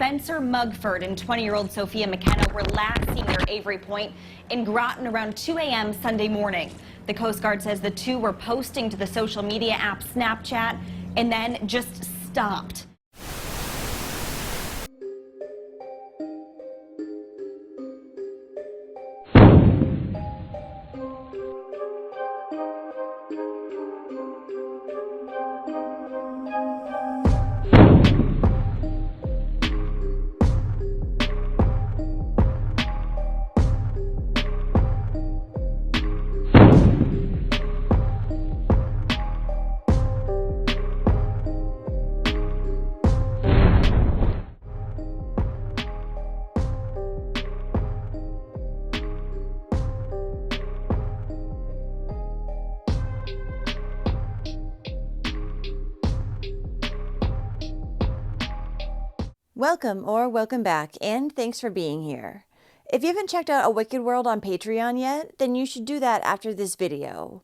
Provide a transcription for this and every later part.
Spencer Mugford and 20-year-old Sofia McKenna were last seen near Avery Point in Groton around 2 a.m. Sunday morning. The Coast Guard says the two were posting to the social media app Snapchat and then just stopped. Welcome back, and thanks for being here. If you haven't checked out A Wicked World on Patreon yet, then you should do that after this video.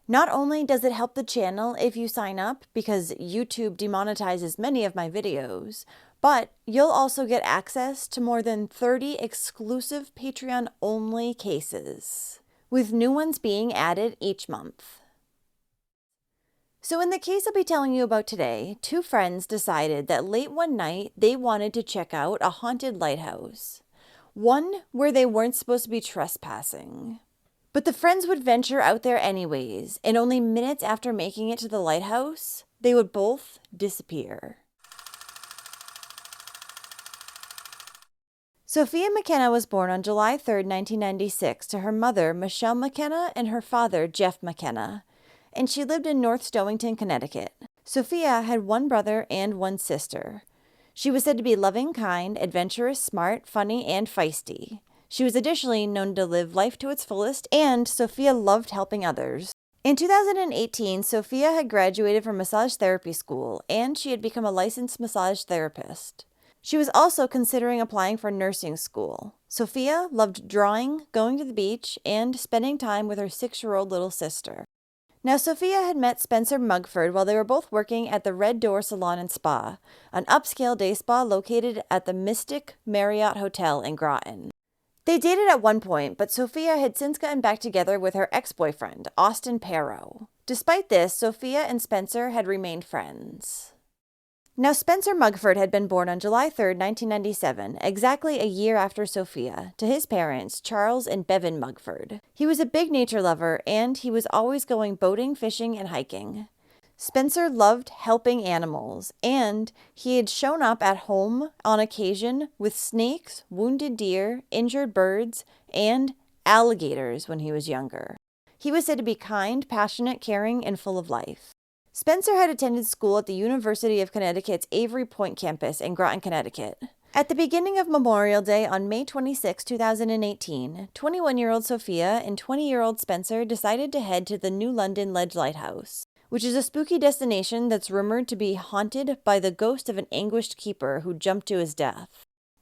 Not only does it help the channel if you sign up, because YouTube demonetizes many of my videos, but you'll also get access to more than 30 exclusive Patreon-only cases, with new ones being added each month. So in the case I'll be telling you about today, two friends decided that late one night they wanted to check out a haunted lighthouse, one where they weren't supposed to be trespassing. But the friends would venture out there anyways, and only minutes after making it to the lighthouse, they would both disappear. Sofia McKenna was born on July 3, 1996 to her mother, Michelle McKenna, and her father, Jeff McKenna, and she lived in North Stowington, Connecticut. Sofia had one brother and one sister. She was said to be loving, kind, adventurous, smart, funny, and feisty. She was additionally known to live life to its fullest, and Sofia loved helping others. In 2018, Sofia had graduated from massage therapy school, and she had become a licensed massage therapist. She was also considering applying for nursing school. Sofia loved drawing, going to the beach, and spending time with her 6-year-old little sister. Now, Sofia had met Spencer Mugford while they were both working at the Red Door Salon and Spa, an upscale day spa located at the Mystic Marriott Hotel in Groton. They dated at one point, but Sofia had since gotten back together with her ex-boyfriend, Austin Perro. Despite this, Sofia and Spencer had remained friends. Now, Spencer Mugford had been born on July 3, 1997, exactly a year after Sofia, to his parents, Charles and Bevan Mugford. He was a big nature lover, and he was always going boating, fishing, and hiking. Spencer loved helping animals, and he had shown up at home on occasion with snakes, wounded deer, injured birds, and alligators when he was younger. He was said to be kind, passionate, caring, and full of life. Spencer had attended school at the University of Connecticut's Avery Point campus in Groton, Connecticut. At the beginning of Memorial Day on May 26, 2018, 21-year-old Sofia and 20-year-old Spencer decided to head to the New London Ledge Lighthouse, which is a spooky destination that's rumored to be haunted by the ghost of an anguished keeper who jumped to his death.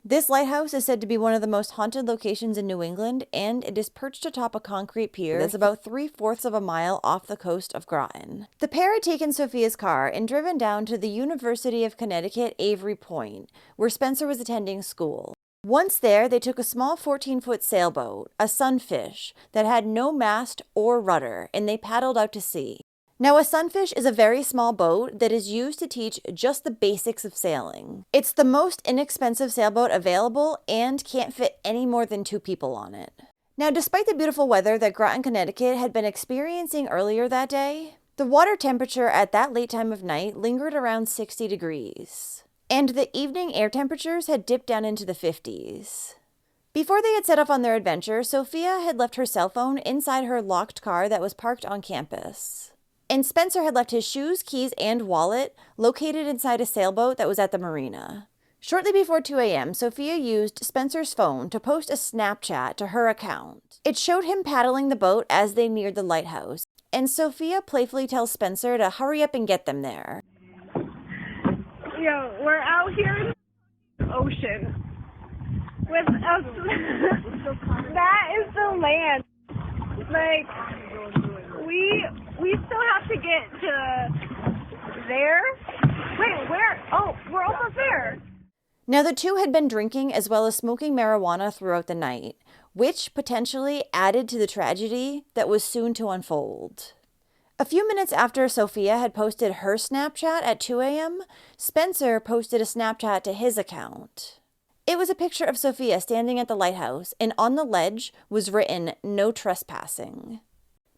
This lighthouse is said to be one of the most haunted locations in New England, and it is perched atop a concrete pier that's about 3/4 of a mile off the coast of Groton. The pair had taken Sofia's car and driven down to the University of Connecticut Avery Point, where Spencer was attending school. Once there, they took a small 14-foot sailboat, a sunfish, that had no mast or rudder, and they paddled out to sea. Now, a sunfish is a very small boat that is used to teach just the basics of sailing. It's the most inexpensive sailboat available and can't fit any more than 2 people on it. Now, despite the beautiful weather that Groton, Connecticut had been experiencing earlier that day, the water temperature at that late time of night lingered around 60 degrees, and the evening air temperatures had dipped down into the 50s. Before they had set off on their adventure, Sofia had left her cell phone inside her locked car that was parked on campus. And Spencer had left his shoes, keys, and wallet located inside a sailboat that was at the marina. Shortly before 2 a.m., Sofia used Spencer's phone to post a Snapchat to her account. It showed him paddling the boat as they neared the lighthouse, and Sofia playfully tells Spencer to hurry up and get them there. Yo, we're out here in the ocean with a... That is the land. Like, we still have to get to there. Wait, where? Oh, we're almost there. Now, the two had been drinking as well as smoking marijuana throughout the night, which potentially added to the tragedy that was soon to unfold. A few minutes after Sofia had posted her Snapchat at 2 a.m., Spencer posted a Snapchat to his account. It was a picture of Sofia standing at the lighthouse, and on the ledge was written, "No trespassing."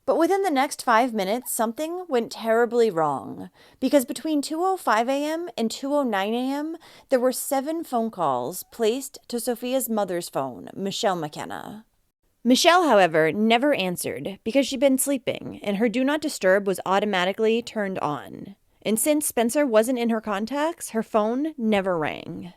But within the next 5 minutes, something went terribly wrong, because between 2:05 a.m. and 2:09 a.m., there were 7 phone calls placed to Sofia's mother's phone, Michelle McKenna. Michelle, however, never answered because she'd been sleeping, and her Do Not Disturb was automatically turned on. And since Spencer wasn't in her contacts, her phone never rang.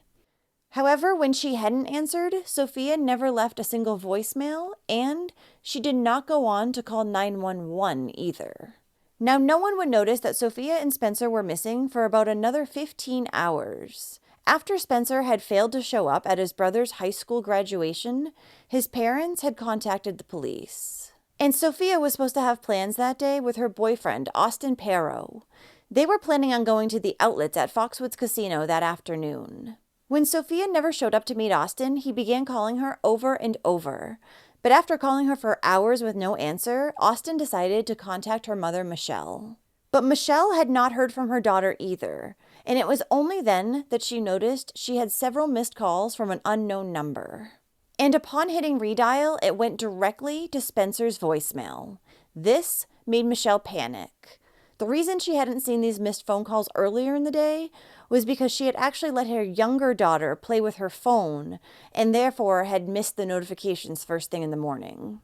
However, when she hadn't answered, Sofia never left a single voicemail, and she did not go on to call 911 either. Now, no one would notice that Sofia and Spencer were missing for about another 15 hours. After Spencer had failed to show up at his brother's high school graduation, his parents had contacted the police. And Sofia was supposed to have plans that day with her boyfriend, Austin Perro. They were planning on going to the outlets at Foxwoods Casino that afternoon. When Sofia never showed up to meet Austin, he began calling her over and over. But after calling her for hours with no answer, Austin decided to contact her mother, Michelle. But Michelle had not heard from her daughter either, and it was only then that she noticed she had several missed calls from an unknown number. And upon hitting redial, it went directly to Spencer's voicemail. This made Michelle panic. The reason she hadn't seen these missed phone calls earlier in the day was because she had actually let her younger daughter play with her phone and therefore had missed the notifications first thing in the morning.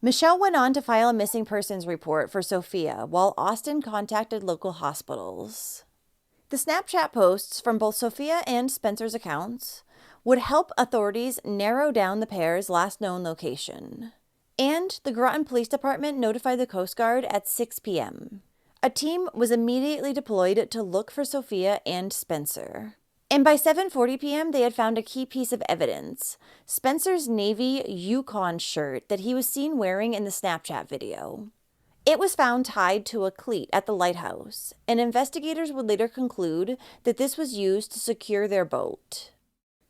Michelle went on to file a missing persons report for Sofia while Austin contacted local hospitals. The Snapchat posts from both Sofia and Spencer's accounts would help authorities narrow down the pair's last known location. And the Groton Police Department notified the Coast Guard at 6 p.m. A team was immediately deployed to look for Sofia and Spencer. And by 7:40 p.m., they had found a key piece of evidence, Spencer's navy Yukon shirt that he was seen wearing in the Snapchat video. It was found tied to a cleat at the lighthouse, and investigators would later conclude that this was used to secure their boat.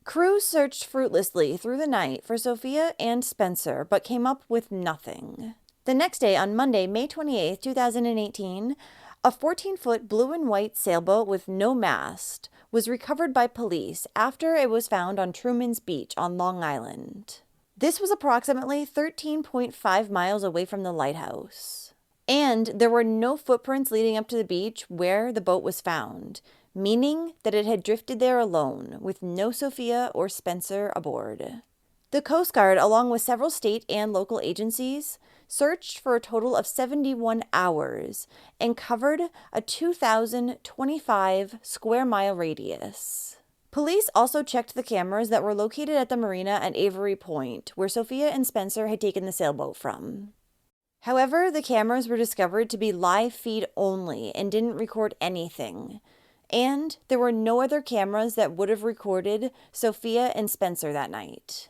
Crews searched fruitlessly through the night for Sofia and Spencer, but came up with nothing. The next day, on Monday, May 28, 2018, a 14-foot blue and white sailboat with no mast was recovered by police after it was found on Truman's Beach on Long Island. This was approximately 13.5 miles away from the lighthouse. And there were no footprints leading up to the beach where the boat was found, meaning that it had drifted there alone, with no Sofia or Spencer aboard. The Coast Guard, along with several state and local agencies, searched for a total of 71 hours and covered a 2,025 square mile radius. Police also checked the cameras that were located at the marina at Avery Point, where Sofia and Spencer had taken the sailboat from. However, the cameras were discovered to be live feed only and didn't record anything. And there were no other cameras that would have recorded Sofia and Spencer that night.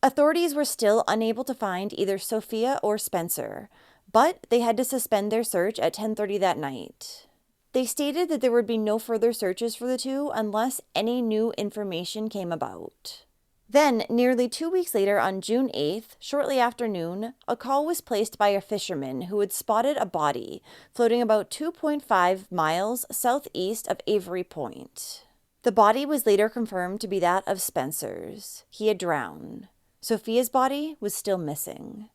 Authorities were still unable to find either Sofia or Spencer, but they had to suspend their search at 10:30 that night. They stated that there would be no further searches for the two unless any new information came about. Then, nearly 2 weeks later on June 8th, shortly after noon, a call was placed by a fisherman who had spotted a body floating about 2.5 miles southeast of Avery Point. The body was later confirmed to be that of Spencer's. He had drowned. Sofia's body was still missing.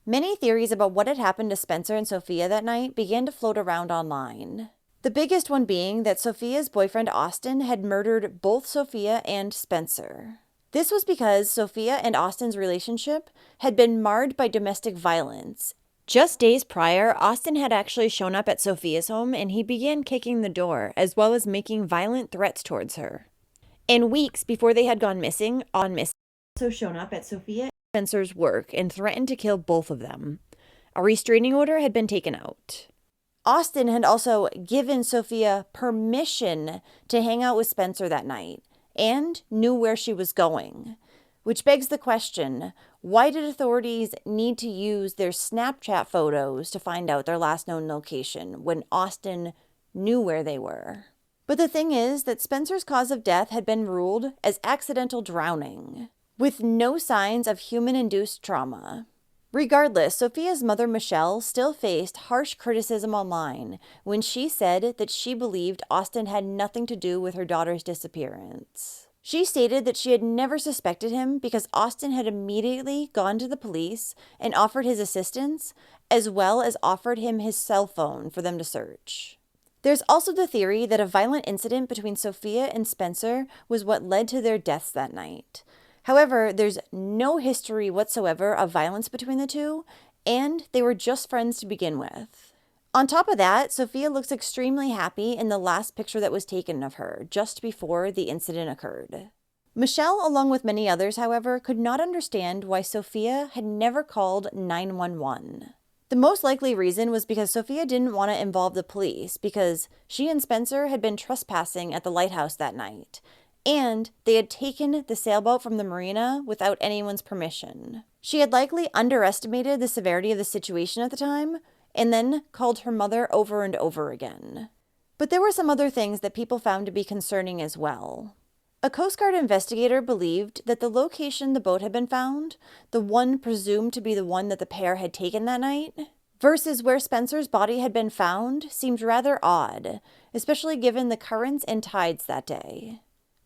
Many theories about what had happened to Spencer and Sofia that night began to float around online. The biggest one being that Sofia's boyfriend Austin had murdered both Sofia and Spencer. This was because Sofia and Austin's relationship had been marred by domestic violence. Just days prior, Austin had actually shown up at Sofia's home and he began kicking the door, as well as making violent threats towards her. And weeks before they had gone missing, also shown up at Sofia and Spencer's work and threatened to kill both of them. A restraining order had been taken out. Austin had also given Sofia permission to hang out with Spencer that night and knew where she was going, which begs the question, why did authorities need to use their Snapchat photos to find out their last known location when Austin knew where they were? But the thing is that Spencer's cause of death had been ruled as accidental drowning, with no signs of human-induced trauma. Regardless, Sofia's mother, Michelle, still faced harsh criticism online when she said that she believed Austin had nothing to do with her daughter's disappearance. She stated that she had never suspected him because Austin had immediately gone to the police and offered his assistance, as well as offered him his cell phone for them to search. There's also the theory that a violent incident between Sofia and Spencer was what led to their deaths that night. However, there's no history whatsoever of violence between the two, and they were just friends to begin with. On top of that, Sofia looks extremely happy in the last picture that was taken of her, just before the incident occurred. Michelle, along with many others, however, could not understand why Sofia had never called 911. The most likely reason was because Sofia didn't want to involve the police because she and Spencer had been trespassing at the lighthouse that night, and they had taken the sailboat from the marina without anyone's permission. She had likely underestimated the severity of the situation at the time, and then called her mother over and over again. But there were some other things that people found to be concerning as well. A Coast Guard investigator believed that the location the boat had been found, the one presumed to be the one that the pair had taken that night, versus where Spencer's body had been found, seemed rather odd, especially given the currents and tides that day.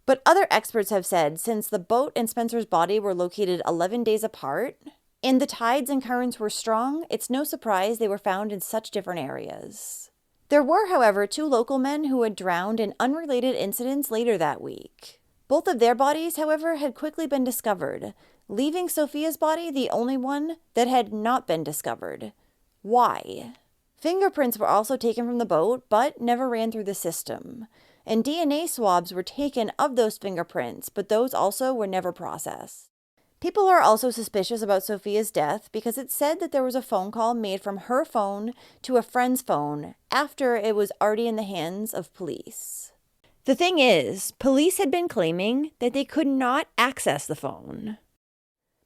But other experts have said since the boat and Spencer's body were located 11 days apart, and the tides and currents were strong, it's no surprise they were found in such different areas. There were, however, 2 local men who had drowned in unrelated incidents later that week. Both of their bodies, however, had quickly been discovered, leaving Sofia's body the only one that had not been discovered. Why? Fingerprints were also taken from the boat, but never ran through the system. And DNA swabs were taken of those fingerprints, but those also were never processed. People are also suspicious about Sofia's death because it's said that there was a phone call made from her phone to a friend's phone after it was already in the hands of police. The thing is, police had been claiming that they could not access the phone.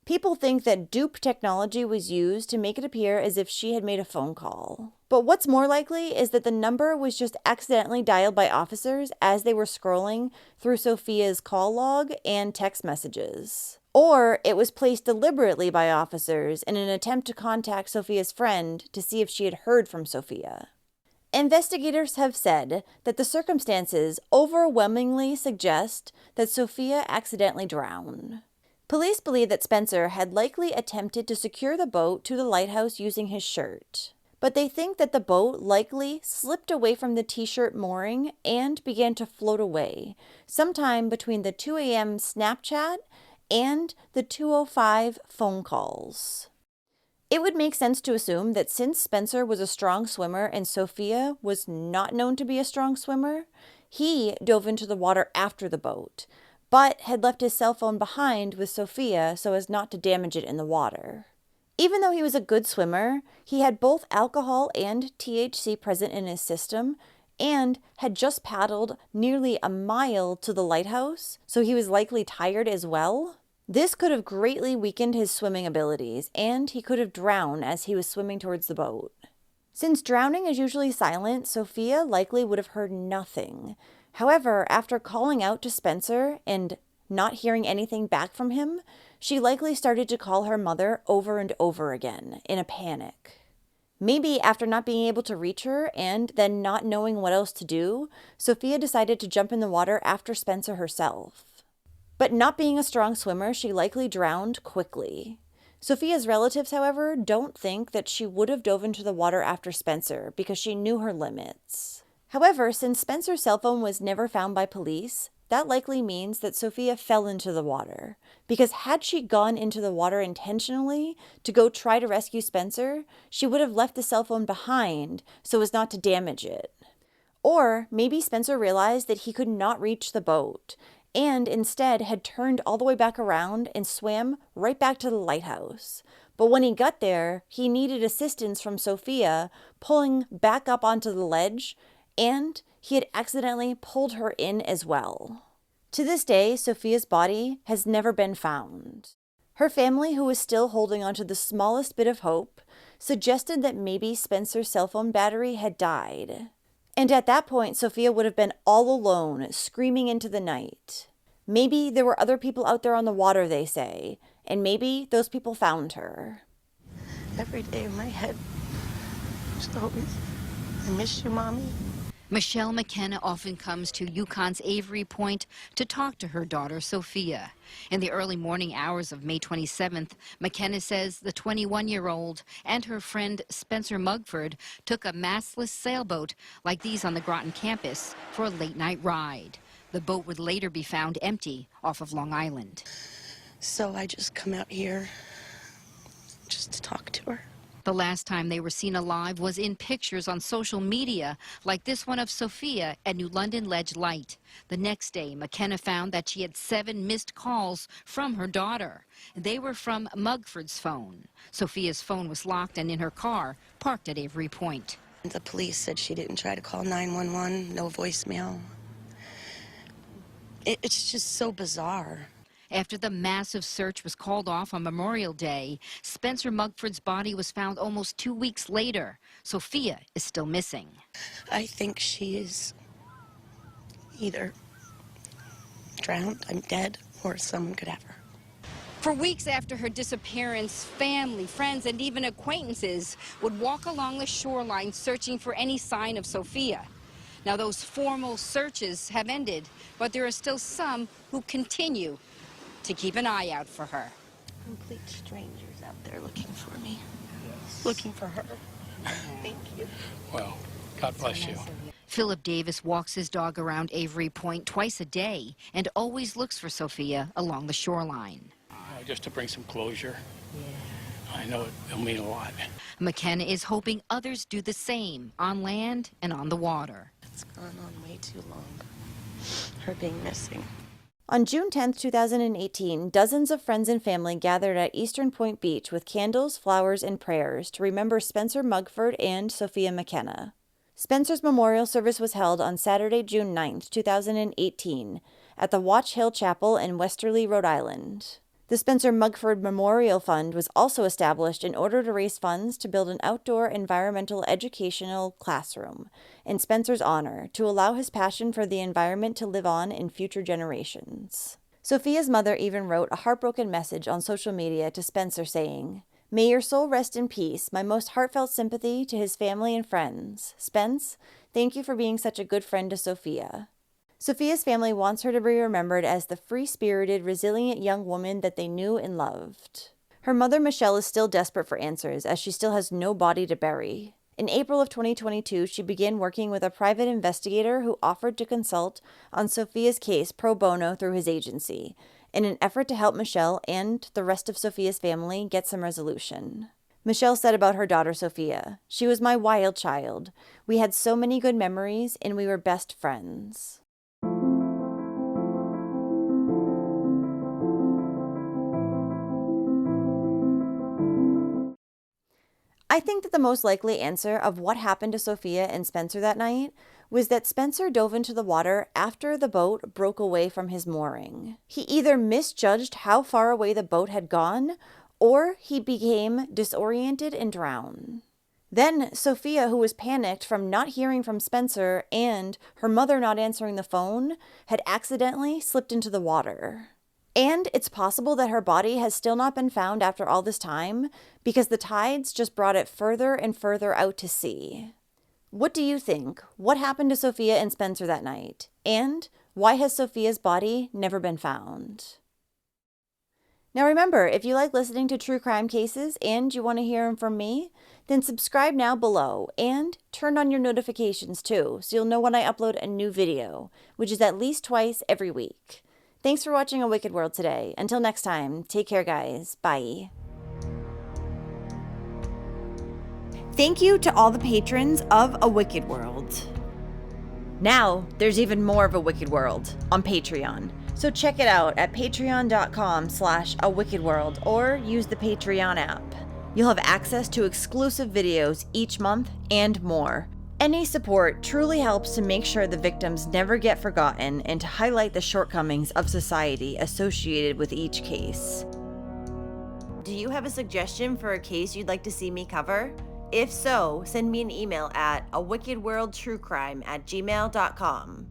People think that dupe technology was used to make it appear as if she had made a phone call. But what's more likely is that the number was just accidentally dialed by officers as they were scrolling through Sofia's call log and text messages. Or it was placed deliberately by officers in an attempt to contact Sofia's friend to see if she had heard from Sofia. Investigators have said that the circumstances overwhelmingly suggest that Sofia accidentally drowned. Police believe that Spencer had likely attempted to secure the boat to the lighthouse using his shirt, but they think that the boat likely slipped away from the t-shirt mooring and began to float away, sometime between the 2 a.m. Snapchat and the 2:05 phone calls. It would make sense to assume that since Spencer was a strong swimmer and Sofia was not known to be a strong swimmer, he dove into the water after the boat, but had left his cell phone behind with Sofia so as not to damage it in the water. Even though he was a good swimmer, he had both alcohol and THC present in his system and had just paddled nearly a mile to the lighthouse, so he was likely tired as well. This could have greatly weakened his swimming abilities, and he could have drowned as he was swimming towards the boat. Since drowning is usually silent, Sofia likely would have heard nothing. However, after calling out to Spencer and not hearing anything back from him, she likely started to call her mother over and over again, in a panic. Maybe after not being able to reach her and then not knowing what else to do, Sofia decided to jump in the water after Spencer herself. But not being a strong swimmer, she likely drowned quickly. Sofia's relatives, however, don't think that she would have dove into the water after Spencer because she knew her limits. However, since Spencer's cell phone was never found by police, that likely means that Sofia fell into the water, because had she gone into the water intentionally to go try to rescue Spencer, she would have left the cell phone behind so as not to damage it. Or maybe Spencer realized that he could not reach the boat, and instead had turned all the way back around and swam right back to the lighthouse. But when he got there, he needed assistance from Sofia pulling back up onto the ledge, and he had accidentally pulled her in as well. To this day, Sofia's body has never been found. Her family, who was still holding onto the smallest bit of hope, suggested that maybe Spencer's cell phone battery had died. And at that point, Sofia would have been all alone, screaming into the night. Maybe there were other people out there on the water, they say, and maybe those people found her. Every day in my head, just always, I miss you, Mommy. Michelle McKenna often comes to Yukon's Avery Point to talk to her daughter, Sofia. In the early morning hours of May 27th, McKenna says the 21-year-old and her friend Spencer Mugford took a mastless sailboat like these on the Groton campus for a late-night ride. The boat would later be found empty off of Long Island. So I just come out here just to talk to her. The last time they were seen alive was in pictures on social media, like this one of Sofia at New London Ledge Light. The next day, McKenna found that she had 7 missed calls from her daughter. They were from Mugford's phone. Sofia's phone was locked and in her car, parked at Avery Point. The police said she didn't try to call 911, no voicemail. It's just so bizarre. After the massive search was called off on Memorial Day, Spencer Mugford's body was found almost 2 weeks later. Sofia is still missing. I think she is either drowned, I'm dead, or someone could have her. For weeks after her disappearance, family, friends, and even acquaintances would walk along the shoreline searching for any sign of Sofia. Now, those formal searches have ended, but there are still some who continue to keep an eye out for her. Complete strangers out there looking for me. Yes. Looking for her. Thank you. Well, God bless you. Philip Davis walks his dog around Avery Point twice a day and always looks for Sofia along the shoreline. Just to bring some closure. Yeah. I know it'll mean a lot. McKenna is hoping others do the same on land and on the water. It's gone on way too long. Her being missing. On June 10, 2018, dozens of friends and family gathered at Eastern Point Beach with candles, flowers, and prayers to remember Spencer Mugford and Sofia McKenna. Spencer's memorial service was held on Saturday, June 9, 2018, at the Watch Hill Chapel in Westerly, Rhode Island. The Spencer Mugford Memorial Fund was also established in order to raise funds to build an outdoor environmental educational classroom in Spencer's honor to allow his passion for the environment to live on in future generations. Sofia's mother even wrote a heartbroken message on social media to Spencer saying, "May your soul rest in peace. My most heartfelt sympathy to his family and friends. Spence, thank you for being such a good friend to Sofia." Sofia's family wants her to be remembered as the free-spirited, resilient young woman that they knew and loved. Her mother, Michelle, is still desperate for answers as she still has no body to bury. In April of 2022, she began working with a private investigator who offered to consult on Sofia's case pro bono through his agency, in an effort to help Michelle and the rest of Sofia's family get some resolution. Michelle said about her daughter Sofia, "She was my wild child. We had so many good memories, and we were best friends." I think that the most likely answer of what happened to Sofia and Spencer that night was that Spencer dove into the water after the boat broke away from his mooring. He either misjudged how far away the boat had gone, or he became disoriented and drowned. Then Sofia, who was panicked from not hearing from Spencer and her mother not answering the phone, had accidentally slipped into the water. And it's possible that her body has still not been found after all this time because the tides just brought it further and further out to sea. What do you think? What happened to Sofia and Spencer that night? And why has Sofia's body never been found? Now remember, if you like listening to true crime cases and you want to hear them from me, then subscribe now below and turn on your notifications too so you'll know when I upload a new video, which is at least twice every week. Thanks for watching A Wicked World today. Until next time, take care, guys. Bye. Thank you to all the patrons of A Wicked World. Now, there's even more of A Wicked World on Patreon. So check it out at patreon.com/awickedworld or use the Patreon app. You'll have access to exclusive videos each month and more. Any support truly helps to make sure the victims never get forgotten and to highlight the shortcomings of society associated with each case. Do you have a suggestion for a case you'd like to see me cover? If so, send me an email at awickedworldtruecrime@gmail.com.